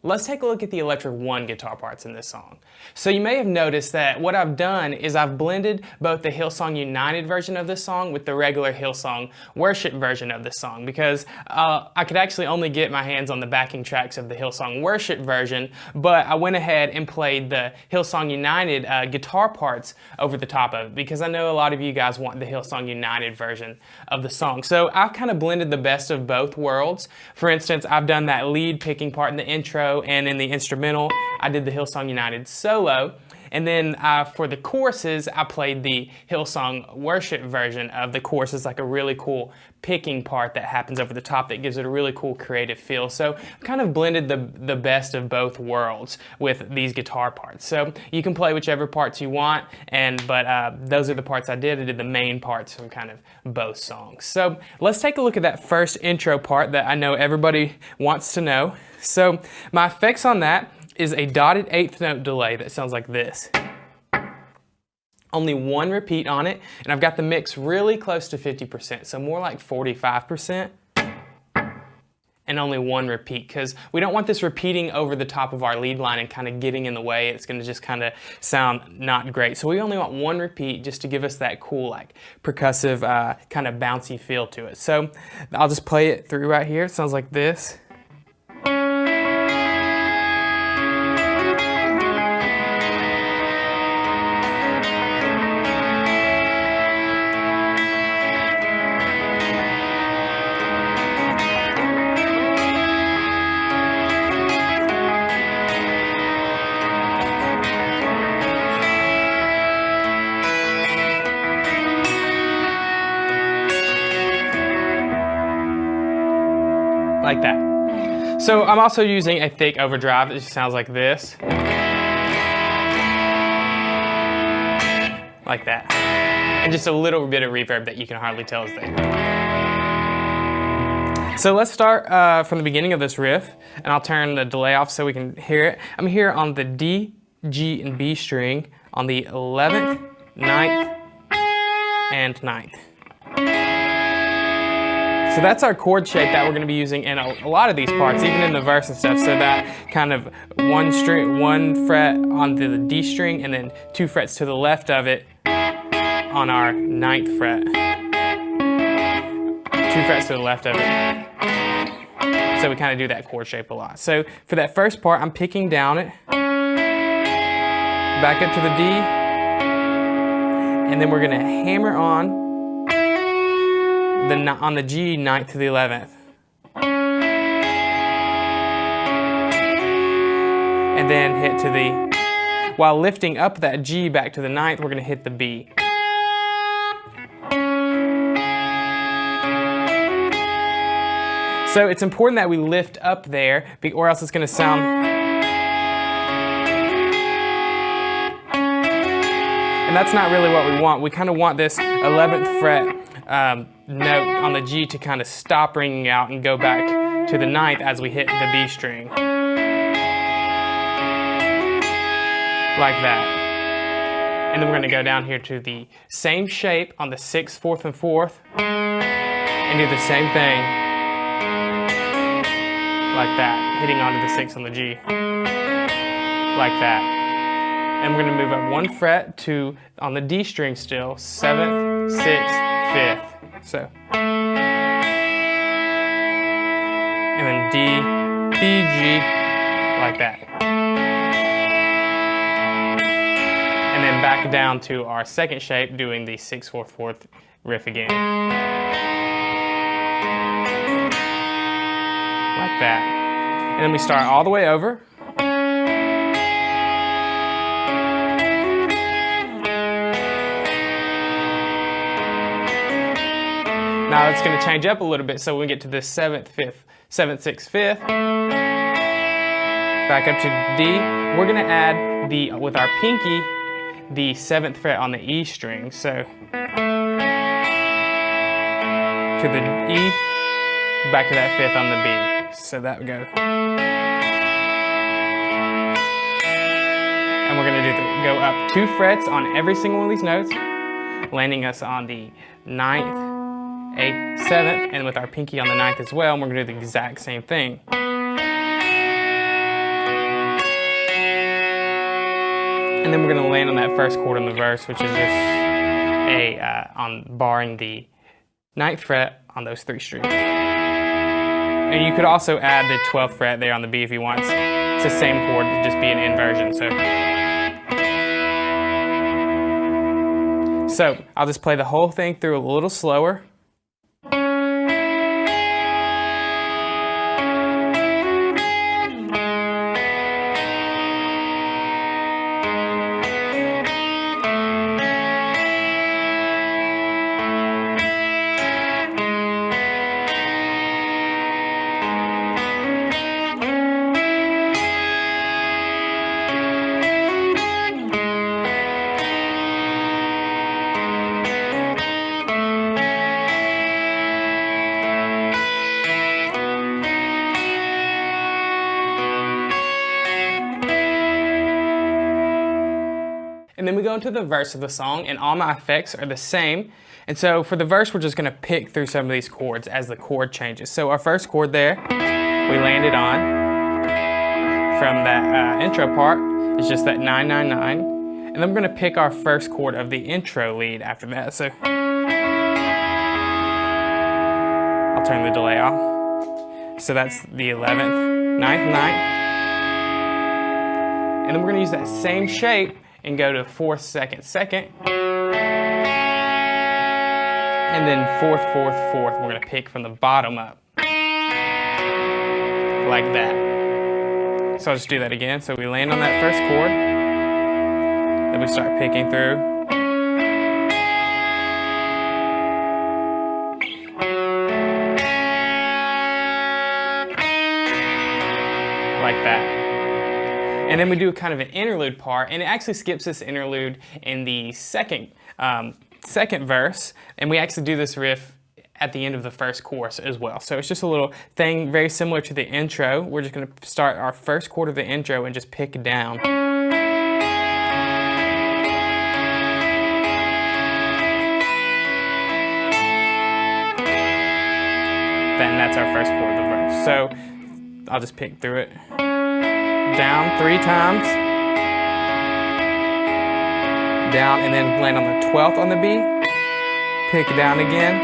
Let's take a look at the electric 1 guitar parts in this song. So you may have noticed that what I've done is I've blended both the Hillsong United version of this song with the regular Hillsong worship version of this song, because I could actually only get my hands on the backing tracks of the Hillsong worship version, but I went ahead and played the Hillsong United guitar parts over the top of it, because I know a lot of you guys want the Hillsong United version of the song. So I've kind of blended the best of both worlds. For instance, I've done that lead picking part in the intro, and in the instrumental I did the Hillsong United solo, and then for the choruses I played the Hillsong worship version of the choruses, like a really cool picking part that happens over the top that gives it a really cool creative feel. So I've kind of blended the best of both worlds with these guitar parts. So you can play whichever parts you want, but those are the parts I did. I did the main parts from kind of both songs. So let's take a look at that first intro part that I know everybody wants to know. So my effects on that is a dotted 8th note delay that sounds like this. Only one repeat on it, and I've got the mix really close to 50%, so more like 45%, and only one repeat, because we don't want this repeating over the top of our lead line and kind of getting in the way. It's going to just kind of sound not great. So we only want one repeat just to give us that cool, like percussive, kind of bouncy feel to it. So I'll just play it through right here. It sounds like this. Like that. So I'm also using a thick overdrive that just sounds like this. Like that. And just a little bit of reverb that you can hardly tell is there. So let's start from the beginning of this riff, and I'll turn the delay off so we can hear it. I'm here on the D, G, and B string on the 11th, 9th, and 9th. So that's our chord shape that we're going to be using in a lot of these parts, even in the verse and stuff. So that kind of one fret on the D string, and then 2 frets to the left of it on our 9th fret. 2 frets to the left of it. So we kind of do that chord shape a lot. So for that first part, I'm picking down it, back up to the D, and then we're going to hammer on the G, 9th to the 11th. And then hit to the, while lifting up that G back to the 9th, we're going to hit the B. So it's important that we lift up there, or else it's going to sound, and that's not really what we want. We kind of want this 11th fret note on the G to kind of stop ringing out and go back to the 9th as we hit the B string. Like that. And then we're going to go down here to the same shape on the 6th, 4th, and 4th and do the same thing. Like that. Hitting onto the 6th on the G. Like that. And we're going to move up 1 fret to, on the D string still, 7th, 6th, 5th. So, and then D, B, G, like that. And then back down to our second shape, doing the 6th, 4th, 4th riff again. Like that. And then we start all the way over. Now it's going to change up a little bit, so when we get to the 7th, 5th, 7th, 6th, 5th, back up to D, we're going to add with our pinky, the 7th fret on the E string. So to the E, back to that 5th on the B. So that would go. And we're going to go up 2 frets on every single one of these notes, landing us on the 9th, 8th, 7th, and with our pinky on the 9th as well, and we're going to do the exact same thing. And then we're going to land on that first chord on the verse, which is just on barring the 9th fret on those 3 strings. And you could also add the 12th fret there on the B if you want. It's the same chord, it'd just be an inversion. So I'll just play the whole thing through a little slower. And then we go into the verse of the song, and all my effects are the same. And so for the verse, we're just going to pick through some of these chords as the chord changes. So our first chord there, we landed on from that intro part, is just that 999. And then we're going to pick our first chord of the intro lead after that. So I'll turn the delay off. So that's the 11th, 9th, 9th. And then we're going to use that same shape and go to 4th, 2nd, 2nd. And then 4th, 4th, 4th. We're going to pick from the bottom up. Like that. So I'll just do that again. So we land on that first chord. Then we start picking through. Like that. And then we do kind of an interlude part, and it actually skips this interlude in the second verse, and we actually do this riff at the end of the first chorus as well. So it's just a little thing very similar to the intro. We're just going to start our first chord of the intro and just pick down. Then that's our first chord of the verse. So I'll just pick through it. Down 3 times, down, and then land on the 12th on the B, pick down again,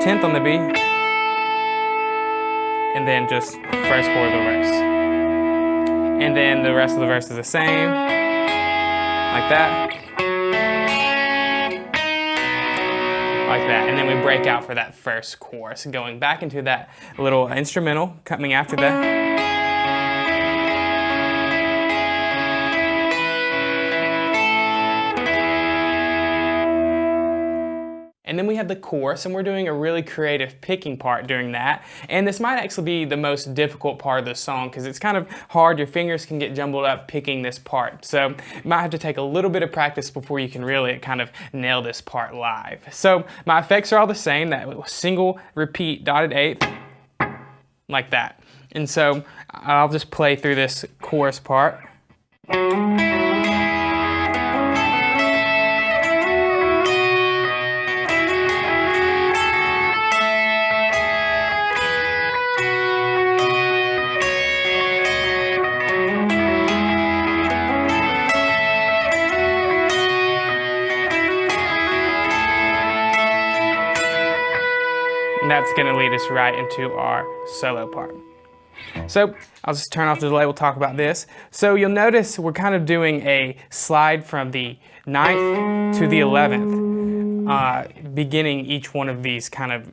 10th on the B, and then just first chord of the verse. And then the rest of the verse is the same, like that, like that, and then we break out for that first chorus, going back into that little instrumental coming after that. And then we have the chorus, and we're doing a really creative picking part during that. And this might actually be the most difficult part of the song because it's kind of hard. Your fingers can get jumbled up picking this part. So you might have to take a little bit of practice before you can really kind of nail this part live. So my effects are all the same, that single, repeat, dotted eighth, like that. And so I'll just play through this chorus part. And that's going to lead us right into our solo part. So I'll just turn off the delay, we'll talk about this. So you'll notice we're kind of doing a slide from the 9th to the 11th, beginning each one of these kind of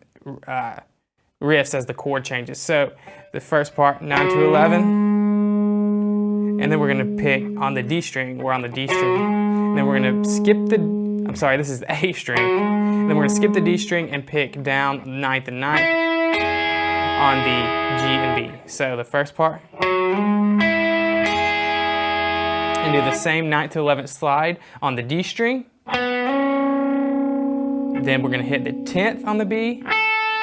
riffs as the chord changes. So the first part, 9 to 11, and then we're going to pick on the D string, we're on the D string, and then we're going to skip the, I'm sorry, this is the A string, and then we're going to skip the D string and pick down 9th and 9th on the G and B. So the first part, and do the same 9th to 11th slide on the D string. Then we're going to hit the 10th on the B,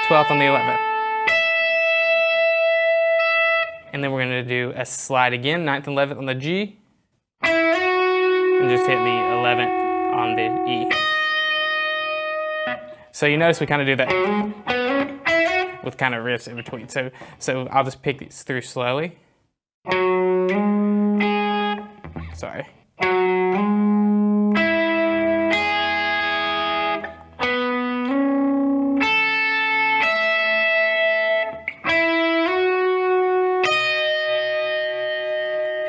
12th on the 11th. And then we're going to do a slide again, 9th and 11th on the G, and just hit the 11th on the E. So you notice we kind of do that with kind of riffs in between. So I'll just pick these through slowly. Sorry.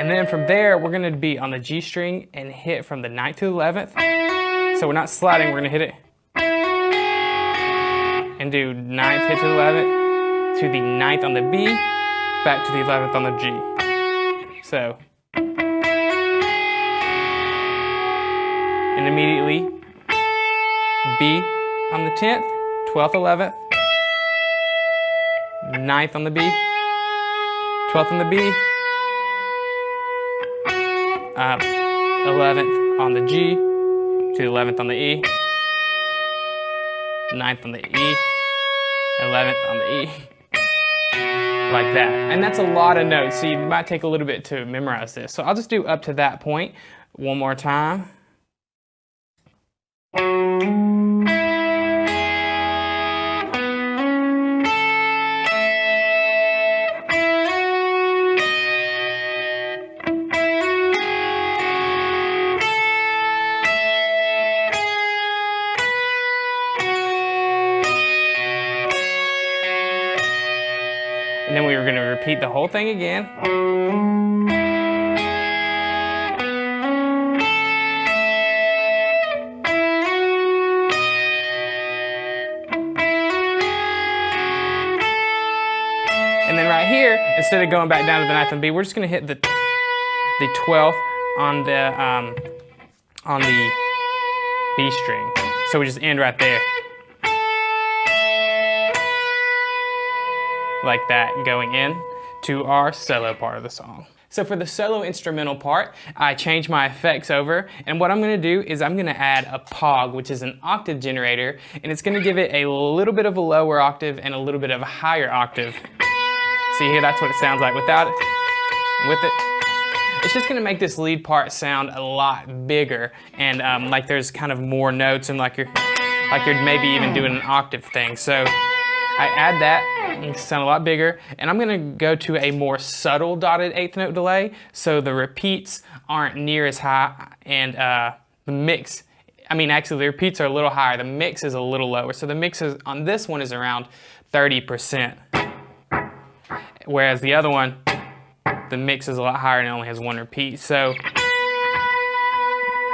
And then from there, we're gonna be on the G string and hit from the 9th to the 11th. So we're not sliding, we're gonna hit it and do 9th hit to the 11th, to the 9th on the B, back to the 11th on the G. So, and immediately, B on the 10th, 12th, 11th, 9th on the B, 12th on the B, 11th on the G, to the 11th on the E, 9th on the E, 11th on the E, like that. And that's a lot of notes, so you might take a little bit to memorize this. So I'll just do up to that point one more time. And then we were going to repeat the whole thing again. And then right here, instead of going back down to the 9th and B, we're just going to hit the 12th on the B string. So we just end right there. Like that, going in to our solo part of the song. So for the solo instrumental part, I changed my effects over, and what I'm gonna do is I'm gonna add a POG, which is an octave generator, and it's gonna give it a little bit of a lower octave and a little bit of a higher octave. See here, that's what it sounds like without it. With it, it's just gonna make this lead part sound a lot bigger, and like there's kind of more notes, and like you're maybe even doing an octave thing. So I add that, and it sound a lot bigger, and I'm gonna go to a more subtle dotted 8th note delay, so the repeats aren't near as high, and the mix, actually the repeats are a little higher, the mix is a little lower. So the mix on this one is around 30%, whereas the other one, the mix is a lot higher and it only has one repeat. So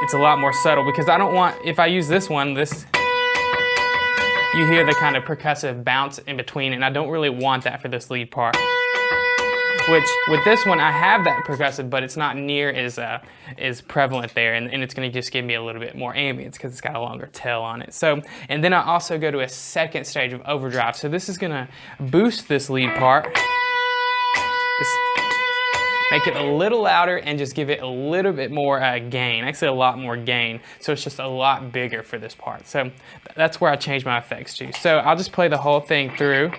it's a lot more subtle, because I don't want, if I use this one, you hear the kind of percussive bounce in between, and I don't really want that for this lead part. Which, with this one, I have that percussive, but it's not near as prevalent there, and it's gonna just give me a little bit more ambience because it's got a longer tail on it. So, and then I also go to a second stage of overdrive. So this is gonna boost this lead part. Just make it a little louder and just give it a little bit more gain, actually a lot more gain. So it's just a lot bigger for this part. So that's where I changed my effects to. So I'll just play the whole thing through.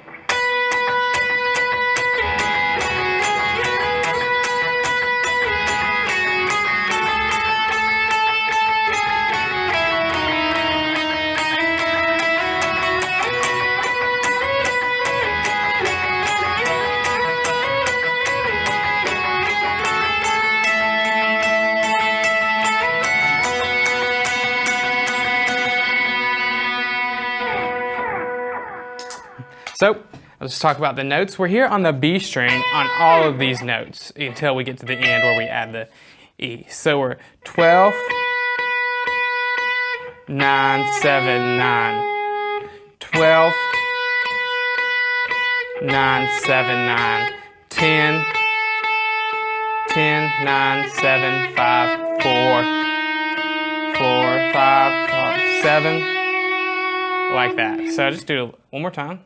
So let's talk about the notes. We're here on the B string on all of these notes until we get to the end where we add the E. So we're 12, 9, 7, 9, 12, 9, 7, 9, 10, 10, 9, 7, 5, 4, 4, 5, 7, like that. So just do it one more time.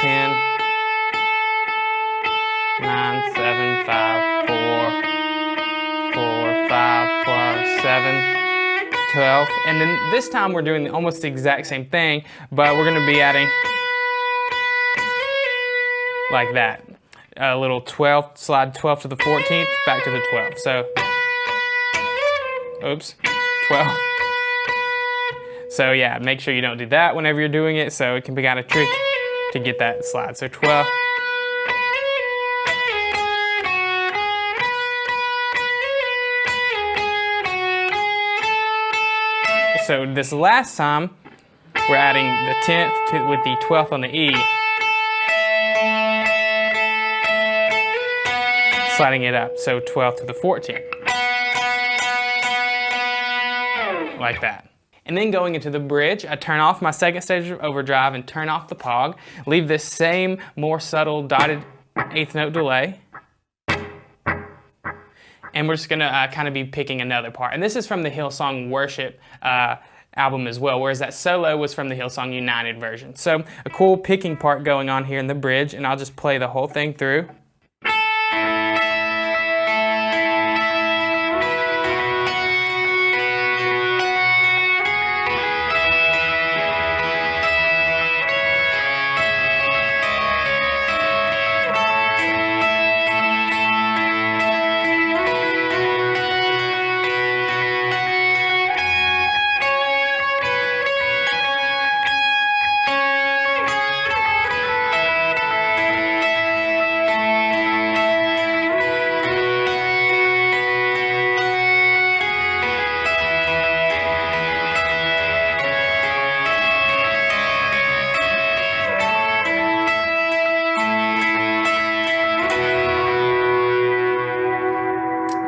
10, 9, 7, 5, 4, 4, 5, 7, 12. And then this time we're doing almost the exact same thing, but we're going to be adding like that. A little 12, slide 12 to the 14th, back to the 12. So, oops, 12. So yeah, make sure you don't do that whenever you're doing it, so it can be kind of tricky to get that slide. So 12. So this last time, we're adding the 10th with the 12th on the E. Sliding it up, so 12th to the 14th. Like that. And then going into the bridge, I turn off my second stage of overdrive and turn off the POG. Leave this same more subtle dotted eighth note delay. And we're just gonna kind of be picking another part. And this is from the Hillsong Worship album as well, whereas that solo was from the Hillsong United version. So a cool picking part going on here in the bridge, and I'll just play the whole thing through.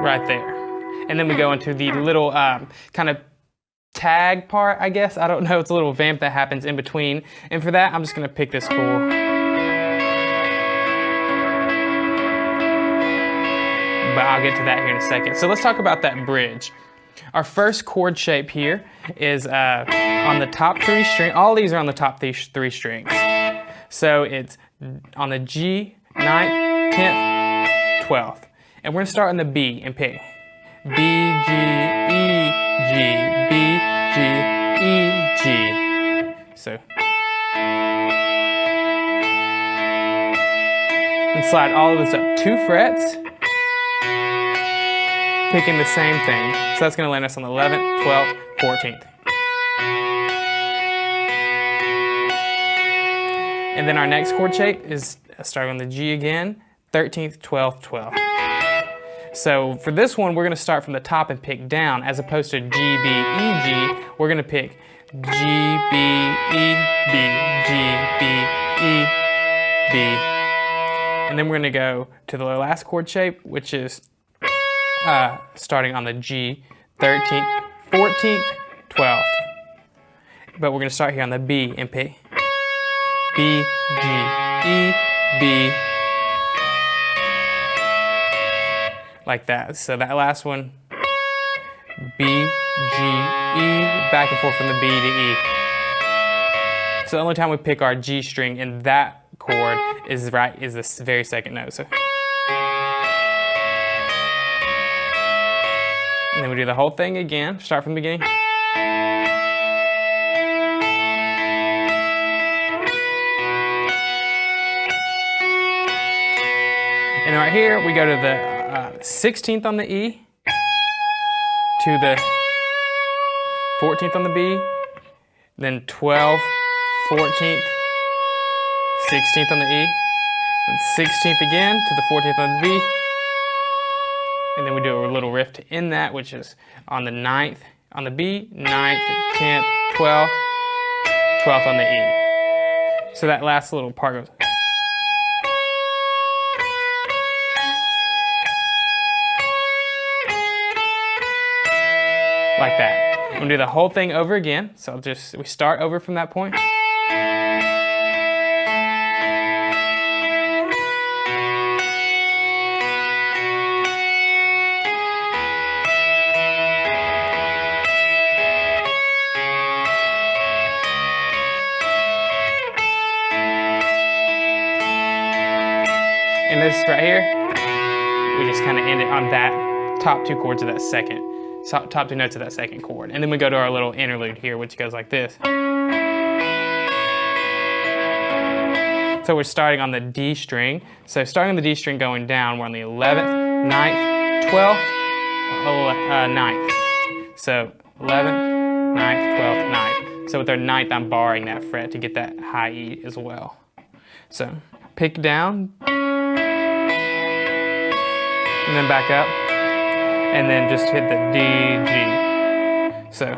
Right there. And then we go into the little kind of tag part, I guess. I don't know, it's a little vamp that happens in between. And for that, I'm just gonna pick this chord. But I'll get to that here in a second. So let's talk about that bridge. Our first chord shape here is on the top 3 string. All these are on the top 3 strings. So it's on the G, 9th, 10th, 12th. And we're gonna start on the B and pick B, G, E, G, B, G, E, G. So. And slide all of this up 2 frets, picking the same thing. So that's gonna land us on the 11th, 12th, 14th. And then our next chord shape is starting on the G again, 13th, 12th, 12th. So for this one, we're gonna start from the top and pick down, as opposed to G, B, E, G, we're gonna pick G, B, E, B, G, B, E, B. And then we're gonna go to the last chord shape, which is starting on the G, 13th, 14th, 12th. But we're gonna start here on the B and pick B, G, E, B, like that. So that last one, B, G, E, back and forth from the B to E. So the only time we pick our G string in that chord is this very second note. So. And then we do the whole thing again, start from the beginning. And then right here, we go to the 16th on the E, to the 14th on the B, then 12th, 14th, 16th on the E, then 16th again to the 14th on the B, and then we do a little riff to end that, which is on the 9th on the B, 9th, 10th, 12th, 12th on the E. So that last little part goes. Like that. I'm gonna do the whole thing over again. So we start over from that point. And this right here, we just kind of end it on that top 2 chords of that second. Top 2 notes of that second chord. And then we go to our little interlude here, which goes like this. So we're starting on the D string. So starting on the D string going down, we're on the 11th, 9th, 12th, 9th. So 11th, 9th, 12th, 9th. So with our 9th, I'm borrowing that fret to get that high E as well. So pick down, and then back up. And then just hit the D, G. So.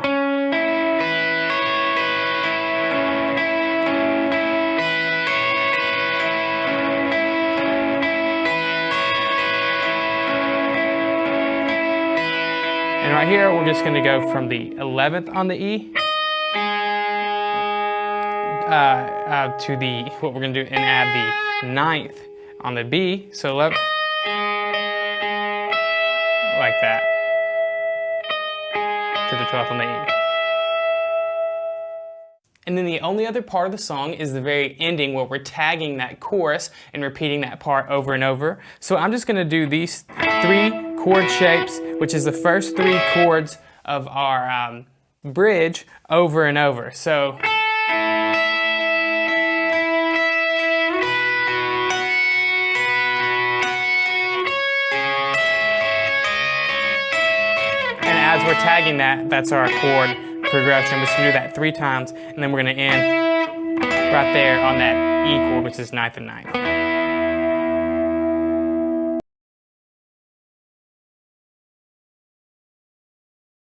right here, we're just gonna go from the 11th on the E to the, what we're gonna do, and add the 9th on the B, so 11, like that, to the 12th on the E. And then the only other part of the song is the very ending where we're tagging that chorus and repeating that part over and over. So I'm just gonna do these 3 chord shapes, which is the first 3 chords of our bridge, over and over. So as we're tagging that, that's our chord progression. We're just gonna do that 3 times, and then we're gonna end right there on that E chord, which is 9th and 9th.